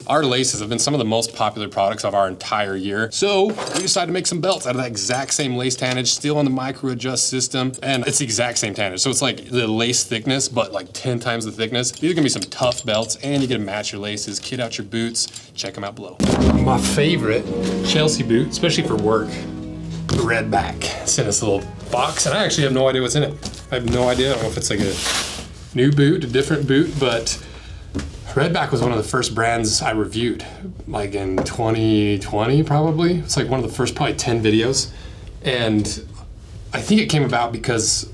Our laces have been some of the most popular products of our entire year. So we decided to make some belts out of that exact same lace tannage, still on the micro adjust system. And it's the exact same tannage. So it's like the lace thickness, but like 10 times the thickness. These are gonna be some tough belts, and you get to match your laces, kit out your boots. Check them out below. My favorite Chelsea boot, especially for work, RedBack sent us a little box, and I actually have no idea what's in it. I have no idea. I don't know if it's like a new boot, a different boot, but RedBack was one of the first brands I reviewed, like in 2020 probably. It's like one of the first probably 10 videos. And I think it came about because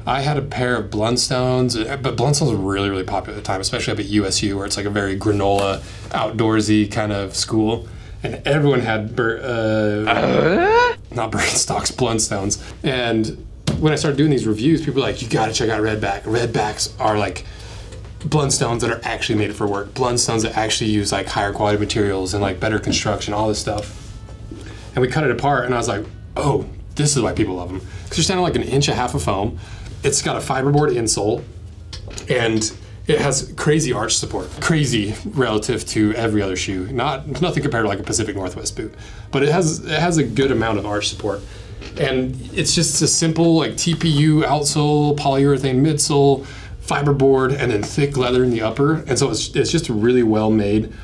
I had a pair of Blundstones, but Blundstones were really, really popular at the time, especially up at USU, where it's like a very granola, outdoorsy kind of school. And everyone had not Birkenstocks, Blundstones. And when I started doing these reviews, people were like, you gotta check out RedBack. RedBacks are like Blundstones that are actually made for work. Blundstones that actually use like higher quality materials and like better construction, all this stuff. And we cut it apart, and I was like, oh, this is why people love them. Because you're standing like 1.5 inches of foam. It's got a fiberboard insole, and it has crazy arch support. Crazy relative to every other shoe. Nothing compared to like a Pacific Northwest boot, but it has a good amount of arch support. And it's just a simple like TPU outsole, polyurethane midsole, fiberboard, and then thick leather in the upper. And so it's just really well made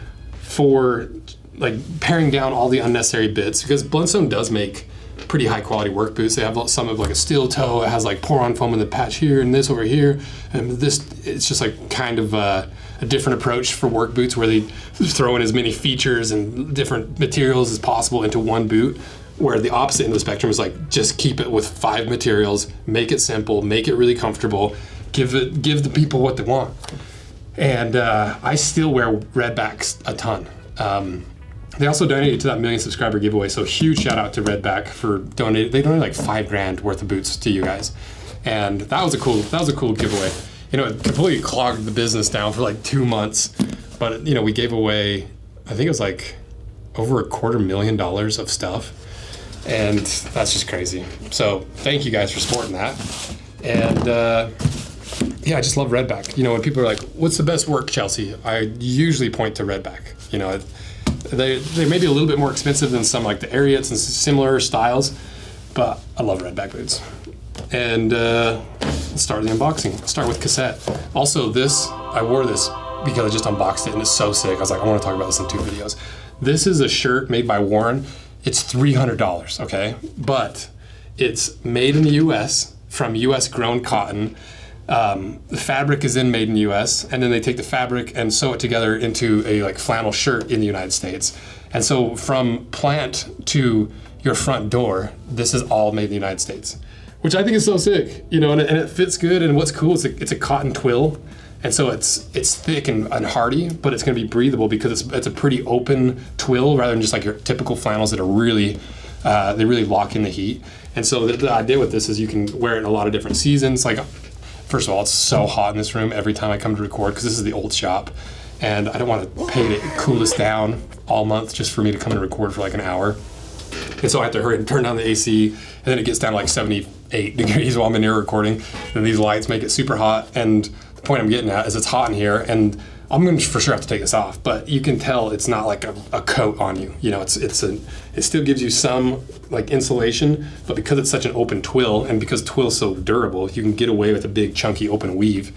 for like paring down all the unnecessary bits, because Blundstone does make pretty high quality work boots. They have some of like a steel toe. It has like pour-on foam in the patch here and this over here. And this, it's just like kind of a different approach for work boots, where they throw in as many features and different materials as possible into one boot. Where the opposite end of the spectrum is like, just keep it with 5 materials, make it simple, make it really comfortable, give the people what they want. And I still wear RedBacks a ton. They also donated to that 1 million subscriber giveaway, so huge shout out to RedBack for donating. They donated like $5,000 worth of boots to you guys, and that was a cool giveaway. You know, it completely clogged the business down for like 2 months, but you know, we gave away, I think it was like over $250,000 of stuff, and that's just crazy. So thank you guys for supporting that. And yeah, I just love RedBack. You know, when people are like, what's the best work, Chelsea? I usually point to RedBack. You know, they may be a little bit more expensive than some like the Ariats and similar styles, but I love RedBack boots. And let's start the unboxing. I'll start with cassette. Also this, I wore this because I just unboxed it and it's so sick. I was like, I want to talk about this in 2 videos. This is a shirt made by Warren. It's $300, okay? But it's made in the US from US grown cotton. The fabric is made in the US, and then they take the fabric and sew it together into a like flannel shirt in the United States. And so from plant to your front door, this is all made in the United States, which I think is so sick, you know, and it fits good. And what's cool is it's a cotton twill. And so it's thick and hardy, but it's gonna be breathable because it's a pretty open twill rather than just like your typical flannels that are really, they really lock in the heat. And so the idea with this is you can wear it in a lot of different seasons. Like, first of all, it's so hot in this room every time I come to record because this is the old shop, and I don't want to pay to cool this down all month just for me to come and record for like an hour. And so I have to hurry and turn down the AC, and then it gets down to like 78 degrees while I'm in here recording. And these lights make it super hot. And the point I'm getting at is it's hot in here, and I'm going to for sure have to take this off, but you can tell it's not like a coat on you. You know, it still gives you some like insulation, but because it's such an open twill, and because twill's so durable, you can get away with a big chunky open weave.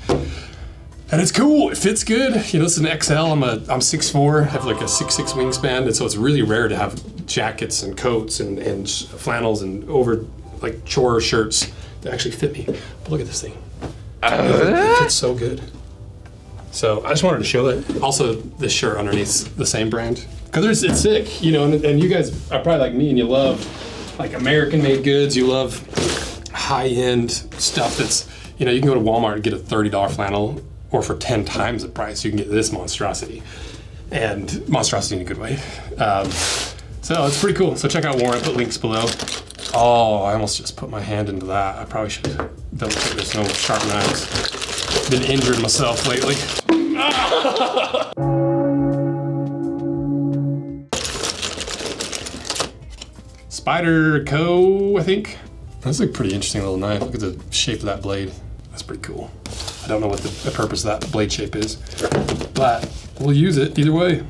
And it's cool, it fits good. You know, it's an XL, I'm 6'4", have like a 6'6" wingspan, and so it's really rare to have jackets and coats and flannels and over like chore shirts that actually fit me. But look at this thing. It fits so good. So I just wanted to show that. Also, this shirt underneath the same brand, because it's sick, you know. And you guys are probably like me, and you love like American-made goods. You love high-end stuff that's, you know, you can go to Walmart and get a $30 flannel, or for 10 times the price, you can get this monstrosity, and monstrosity in a good way. So it's pretty cool. So check out Warren. Put links below. Oh, I almost just put my hand into that. I probably should double check there's no sharp knives. Been injured myself lately. Spyderco, I think. That's a pretty interesting little knife. Look at the shape of that blade. That's pretty cool. I don't know what the purpose of that blade shape is, but we'll use it either way.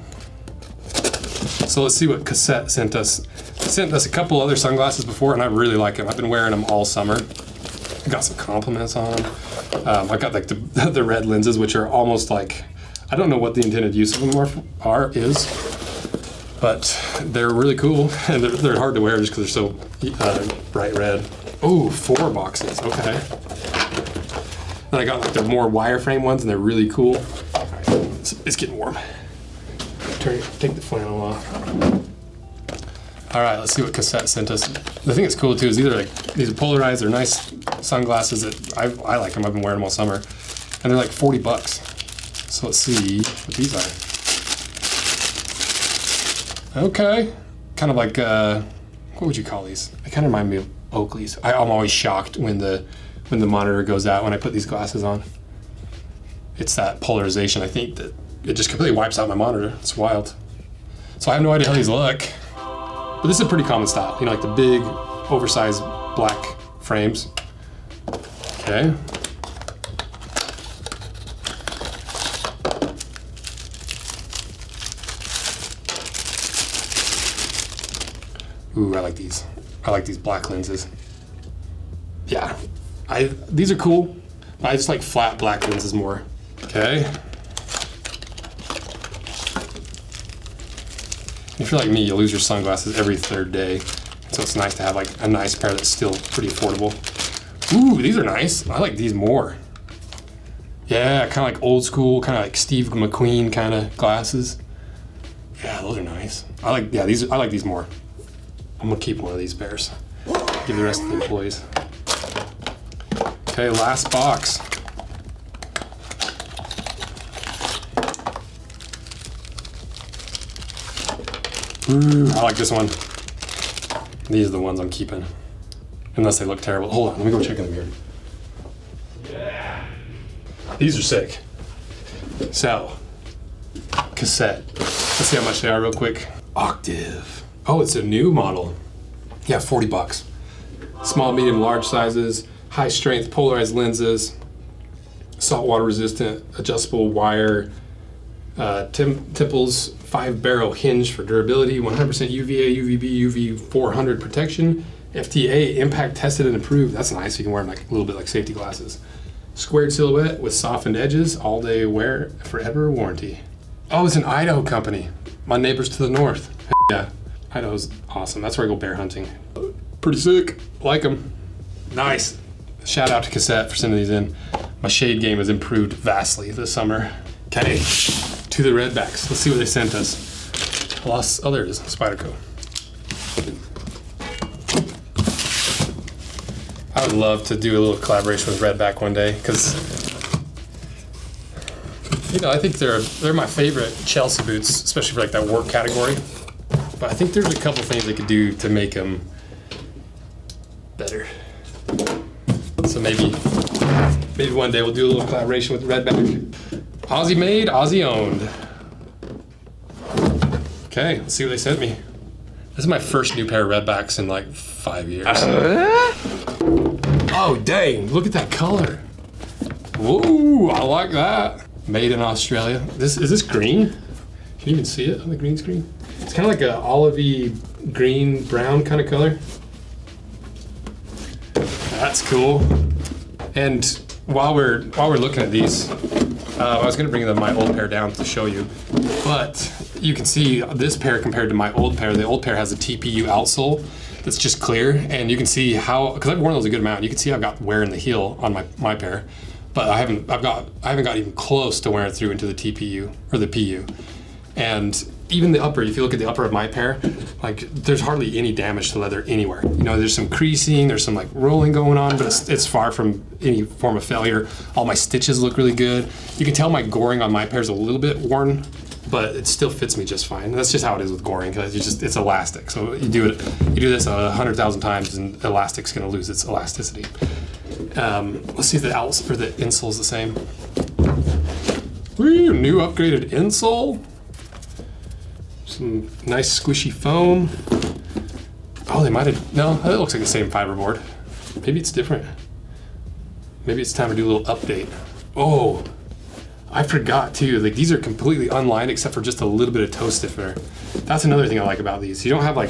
So let's see what Cassette sent us. Sent us a couple other sunglasses before, and I really like them. I've been wearing them all summer. I got some compliments on them. I got like the red lenses, which are almost like, I don't know what the intended use of them is, but they're really cool, and they're hard to wear just because they're so bright red. Oh, 4 boxes, okay. Then I got like the more wireframe ones, and they're really cool. All right, it's getting warm. Take the flannel off. All right, let's see what Cassette sent us. The thing that's cool too is these are polarized. They're nice sunglasses that I like them. I've been wearing them all summer, and they're like $40. So let's see what these are. Okay, kind of like what would you call these? They kind of remind me of Oakley's. I'm always shocked when the monitor goes out when I put these glasses on. It's that polarization, I think, that it just completely wipes out my monitor. It's wild. So I have no idea how these look. But this is a pretty common style. You know, like the big, oversized black frames. Okay. Ooh, I like these. I like these black lenses. Yeah, these are cool. But I just like flat black lenses more. Okay. If you're like me, you lose your sunglasses every 3rd day. So it's nice to have like a nice pair that's still pretty affordable. Ooh, these are nice. I like these more. Yeah, kind of like old school, kind of like Steve McQueen kind of glasses. Yeah, those are nice. I like these more. I'm gonna keep one of these pairs. Give the rest to the employees. Okay, last box. Ooh, I like this one. These are the ones I'm keeping. Unless they look terrible. Hold on, let me go check in the mirror. Yeah. These are sick. So, Cassette. Let's see how much they are real quick. Octave. Oh, it's a new model. Yeah, $40. Small, medium, large sizes, high strength polarized lenses, saltwater resistant, adjustable wire, Temple's 5-barrel hinge for durability, 100% UVA, UVB, UV 400 protection, FDA impact tested and approved. That's nice. You can wear them like a little bit like safety glasses. Squared silhouette with softened edges, all day wear, forever warranty. Oh, it's an Idaho company. My neighbors to the north. Yeah, Idaho's awesome. That's where I go bear hunting. Pretty sick. Like them. Nice. Shout out to Cassette for sending these in. My shade game has improved vastly this summer. Okay, to the RedBacks. Let's see what they sent us. Oh, there it is, Spyderco. I would love to do a little collaboration with RedBack one day, because you know, I think they're my favorite Chelsea boots, especially for like that work category. But I think there's a couple things they could do to make them better. So maybe one day we'll do a little collaboration with RedBack. Aussie made, Aussie owned. Okay, let's see what they sent me. This is my first new pair of RedBacks in like 5 years. Oh dang, look at that color. Whoa, I like that. Made in Australia. Is this green? Can you even see it on the green screen? It's kind of like a olivey green brown kind of color. That's cool. And while we're looking at these, I was gonna bring my old pair down to show you, but you can see this pair compared to my old pair. The old pair has a TPU outsole that's just clear, and you can see how, because I've worn those a good amount, you can see I've got wear in the heel on my pair, but I haven't got even close to wearing through into the TPU or the PU. And even the upper, if you look at the upper of my pair, like there's hardly any damage to leather anywhere. You know, there's some creasing, there's some like rolling going on, but it's far from any form of failure. All my stitches look really good. You can tell my goring on my pair is a little bit worn, but it still fits me just fine. And that's just how it is with goring, because it's elastic. So you do this 100,000 times, and elastic's gonna lose its elasticity. Let's see if the insole's the same. Woo, new upgraded insole. Some nice squishy foam. Oh, they might have, no, that looks like the same fiberboard. Maybe it's different. Maybe it's time to do a little update. Oh, I forgot too, like these are completely unlined except for just a little bit of toe stiffener. That's another thing I like about these. You don't have like,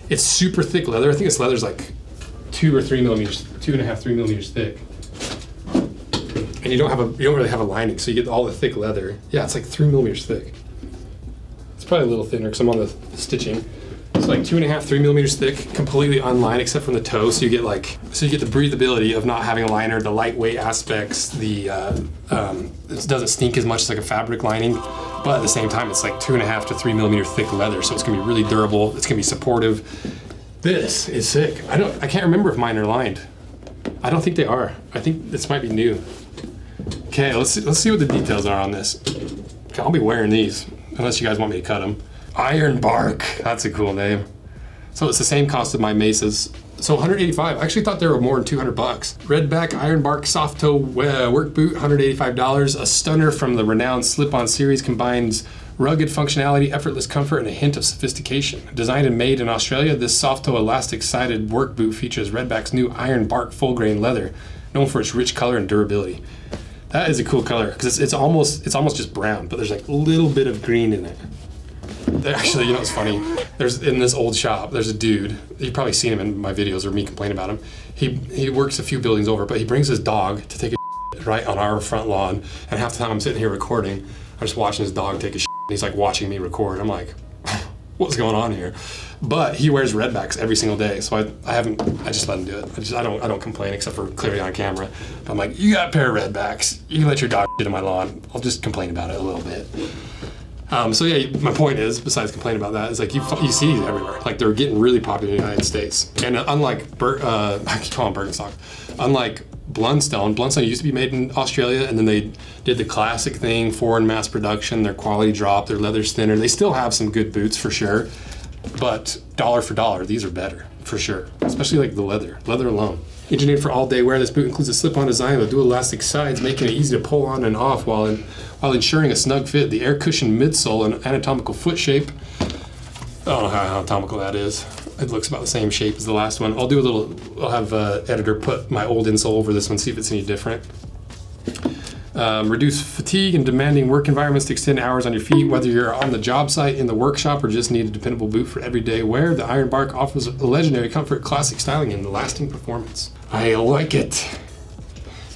it's super thick leather. I think this leather's like 2 or 3 millimeters, 2.5, 3 millimeters thick. And you don't really have a lining, so you get all the thick leather. Yeah, it's like 3 millimeters thick. It's probably a little thinner because I'm on the stitching. It's like 2.5, 3 millimeters thick, completely unlined except from the toe. So you get the breathability of not having a liner, the lightweight aspects, it doesn't stink as much as like a fabric lining, but at the same time, it's like 2.5 to 3 millimeter thick leather. So it's gonna be really durable. It's gonna be supportive. This is sick. I can't remember if mine are lined. I don't think they are. I think this might be new. Okay, let's see what the details are on this. Okay, I'll be wearing these unless you guys want me to cut them. Iron Bark, that's a cool name. So it's the same cost of my Mesas. So 185. I actually thought they were more than 200 bucks. RedBack Iron Bark soft toe work boot, $185. A stunner from the renowned slip-on series combines rugged functionality, effortless comfort, and a hint of sophistication. Designed and made in Australia, this soft toe elastic-sided work boot features RedBack's new Iron Bark full grain leather, known for its rich color and durability. That is a cool color because it's almost just brown, but there's like a little bit of green in it. Actually, you know what's funny? There's in this old shop, there's a dude. You've probably seen him in my videos or me complain about him. He works a few buildings over, but he brings his dog to take a shit right on our front lawn. And half the time I'm sitting here recording, I'm just watching his dog take a shit. And he's like watching me record. I'm like, what's going on here? But he wears RedBacks every single day, so I just let him do it. I don't complain except for clearly on camera. But I'm like, you got a pair of RedBacks. You can let your dog shit in my lawn. I'll just complain about it a little bit. So yeah, my point is, besides complaining about that, is like you see these everywhere. Like they're getting really popular in the United States. And unlike I keep calling Birkenstock, unlike Blundstone used to be made in Australia, and then they did the classic thing, foreign mass production. Their quality dropped, their leather's thinner. They still have some good boots for sure, but dollar for dollar, these are better for sure. Especially like the leather alone. Engineered for all-day wear, this boot includes a slip-on design with dual elastic sides, making it easy to pull on and off while ensuring a snug fit. The air-cushioned midsole and anatomical foot shape. I don't know how anatomical that is. It looks about the same shape as the last one. I'll have editor put my old insole over this one, see if it's any different. Reduce fatigue and demanding work environments to extend hours on your feet. Whether you're on the job site, in the workshop, or just need a dependable boot for everyday wear, the Iron Bark offers a legendary comfort, classic styling, and lasting performance. I like it.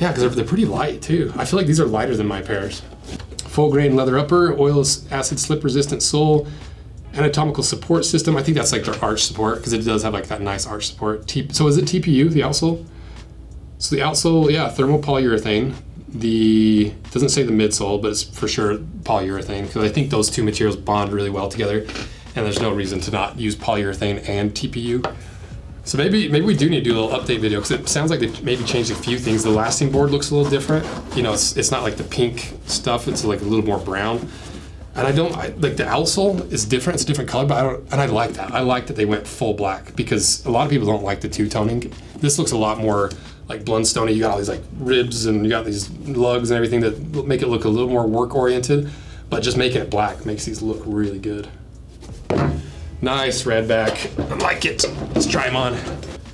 Yeah, because they're pretty light too. I feel like these are lighter than my pairs. Full grain leather upper, oil acid slip resistant sole, anatomical support system. I think that's like their arch support because it does have like that nice arch support. So is it TPU, the outsole? So the outsole, yeah, thermopolyurethane. Doesn't say the midsole, but it's for sure polyurethane because I think those two materials bond really well together, and there's no reason to not use polyurethane and TPU. So maybe we do need to do a little update video because it sounds like they've maybe changed a few things. The lasting board looks a little different. You know, it's not like the pink stuff. It's like a little more brown. And like the outsole is different. It's a different color, but I like that. I like that they went full black because a lot of people don't like the two-toning. This looks a lot more like Blundstone. You got all these like ribs and you got these lugs and everything that make it look a little more work-oriented, but just making it black makes these look really good. Nice RedBack. I like it. Let's try them on.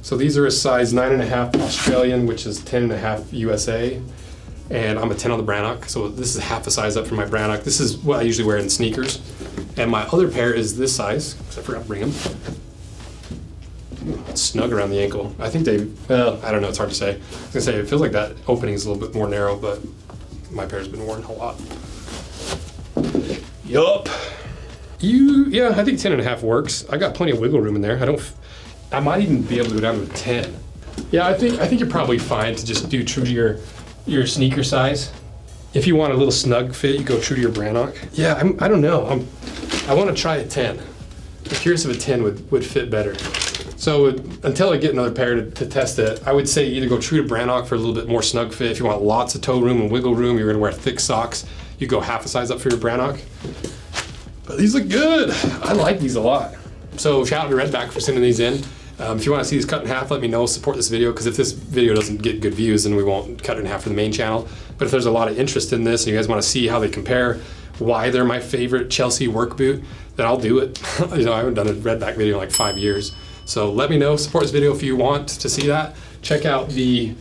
So these are a size 9.5 Australian, which is 10.5 USA. And I'm a 10 on the Brannock, so this is half a size up from my Brannock. This is what I usually wear in sneakers. And my other pair is this size, because I forgot to bring them. It's snug around the ankle. I think I don't know, it's hard to say. I was gonna say, it feels like that opening is a little bit more narrow, but my pair's been worn a lot. Yup. Yeah, I think 10.5 works. I got plenty of wiggle room in there. I might even be able to go down to a 10. Yeah, I think you're probably fine to just do true to your sneaker size. If you want a little snug fit, you go true to your Brannock. Yeah, I don't know. I want to try a 10. I'm curious if a 10 would fit better. So until I get another pair to test it, I would say either go true to Brannock for a little bit more snug fit. If you want lots of toe room and wiggle room, you're gonna wear thick socks, you go half a size up for your Brannock. But these look good. I like these a lot. So shout out to RedBack for sending these in. If you want to see these cut in half, let me know. Support this video, because if this video doesn't get good views, then we won't cut it in half for the main channel. But if there's a lot of interest in this and you guys want to see how they compare, why they're my favorite Chelsea work boot, then I'll do it. You know, I haven't done a RedBack video in like 5 years. So let me know. Support this video if you want to see that. Check out the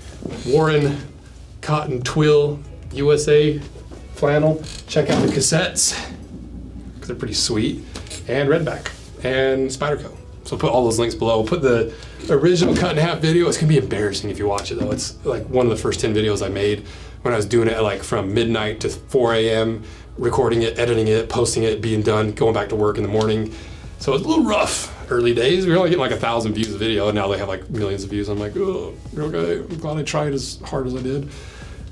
Warren Cotton Twill USA flannel. Check out the cassettes, because they're pretty sweet. And RedBack and Spyderco. So I'll put all those links below. We'll put the original cut in half video. It's gonna be embarrassing if you watch it though. It's like one of the first 10 videos I made when I was doing it like from midnight to 4 a.m., recording it, editing it, posting it, being done, going back to work in the morning. So it's a little rough early days. We were only getting like 1,000 views a video, and now they have like millions of views. I'm like, oh, okay, I'm glad I tried as hard as I did.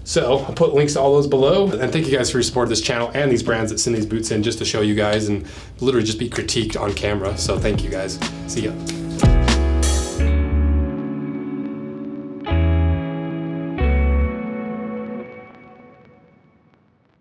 So I'll put links to all those below. And thank you guys for your support of this channel and these brands that send these boots in just to show you guys and literally just be critiqued on camera. So thank you guys. See ya.